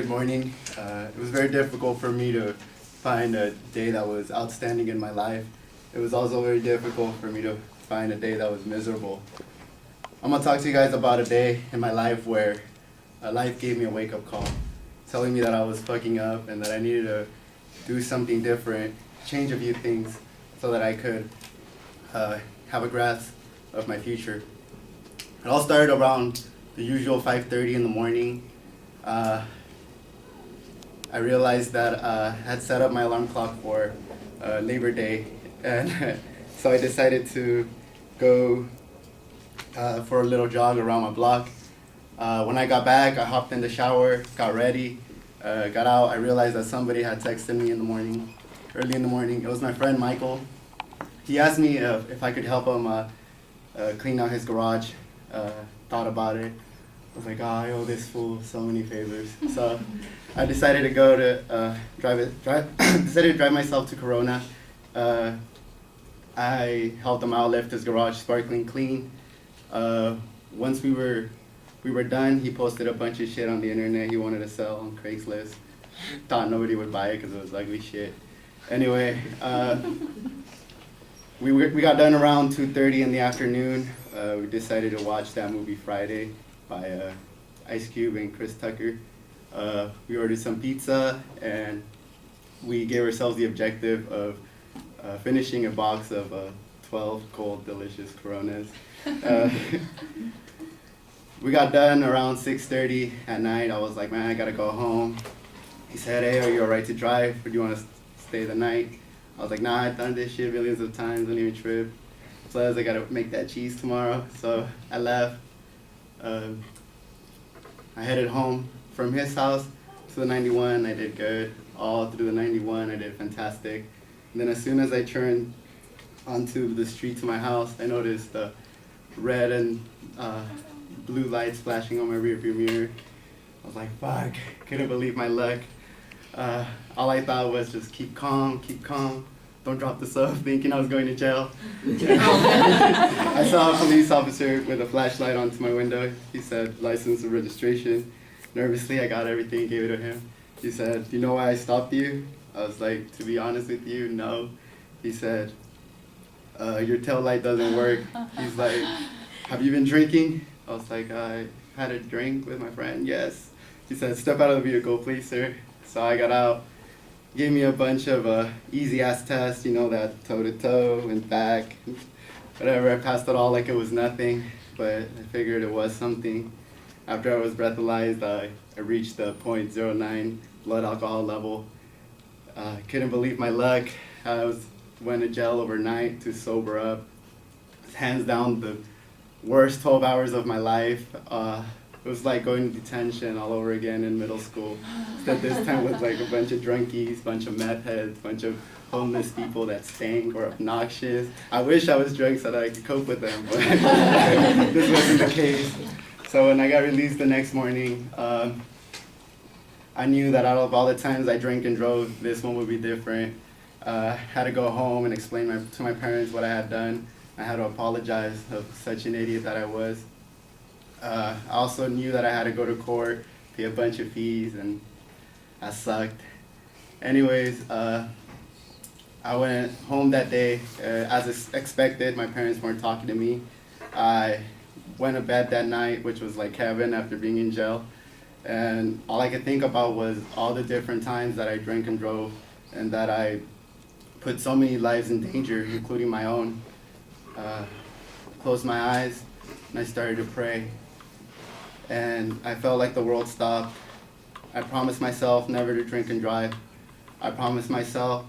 Good morning. It was very difficult for me to find a day that was outstanding in my life. It was also very difficult for me to find a day that was miserable. I'm going to talk to you guys about a day in my life where life gave me a wake-up call, telling me that I was fucking up and that I needed to do something different, change a few things so that I could have a grasp of my future. It all started around the usual 5:30 in the morning. I realized that I had set up my alarm clock for Labor Day, and so I decided to go for a little jog around my block. When I got back, I hopped in the shower, got ready, got out. I realized that somebody had texted me in the morning, early in the morning. It was my friend Michael. He asked me if I could help him clean out his garage. Thought about it. I was like, oh, I owe this fool so many favors. So I decided to go to decided to drive myself to Corona. I helped him out, left his garage sparkling clean. Once we were done, he posted a bunch of shit on the internet he wanted to sell on Craigslist. Thought nobody would buy it because it was ugly shit. Anyway, we got done around 2:30 in the afternoon. We decided to watch that movie Friday by Ice Cube and Chris Tucker. We ordered some pizza, and we gave ourselves the objective of finishing a box of 12 cold, delicious Coronas. We got done around 6:30 at night. I was like, man, I gotta go home. He said, hey, are you alright to drive, or do you want to stay the night? I was like, nah, I've done this shit millions of times, don't even trip. Plus, I gotta make that cheese tomorrow. So I left. I headed home from his house to the 91. I did good. All through the 91, I did fantastic. And then as soon as I turned onto the street to my house, I noticed the red and blue lights flashing on my rearview mirror. I was like, fuck, couldn't believe my luck. All I thought was just keep calm, don't drop this up, thinking I was going to jail. I saw a police officer with a flashlight onto my window. He said, license and registration. Nervously, I got everything, gave it to him. He said, do you know why I stopped you? I was like, to be honest with you, no. He said, your tail light doesn't work. He's like, have you been drinking? I was like, I had a drink with my friend, yes. He said, step out of the vehicle, please, sir. So I got out. Gave me a bunch of easy-ass tests, you know, that toe-to-toe and back, whatever. I passed it all like it was nothing, but I figured it was something. After I was breathalyzed, I reached the .09 blood alcohol level. Couldn't believe my luck. Went to jail overnight to sober up. Hands down, the worst 12 hours of my life. It was like going to detention all over again in middle school. Except this time with like a bunch of drunkies, bunch of meth heads, bunch of homeless people that stank or obnoxious. I wish I was drunk so that I could cope with them, but this wasn't the case. So when I got released the next morning, I knew that out of all the times I drank and drove, this one would be different. I had to go home and explain to my parents what I had done. I had to apologize of such an idiot that I was. I also knew that I had to go to court, pay a bunch of fees, and I sucked. Anyways, I went home that day. As expected, my parents weren't talking to me. I went to bed that night, which was like heaven after being in jail. And all I could think about was all the different times that I drank and drove, and that I put so many lives in danger, including my own. Closed my eyes, and I started to pray. And I felt like the world stopped. I promised myself never to drink and drive. I promised myself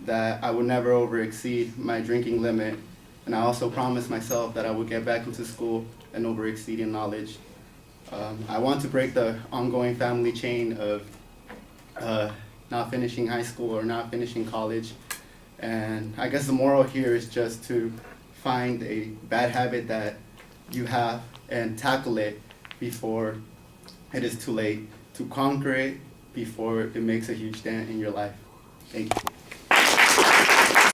that I would never overexceed my drinking limit. And I also promised myself that I would get back into school and overexceed in knowledge. I want to break the ongoing family chain of not finishing high school or not finishing college. And I guess the moral here is just to find a bad habit that you have and tackle it before it is too late, to conquer it before it makes a huge dent in your life. Thank you.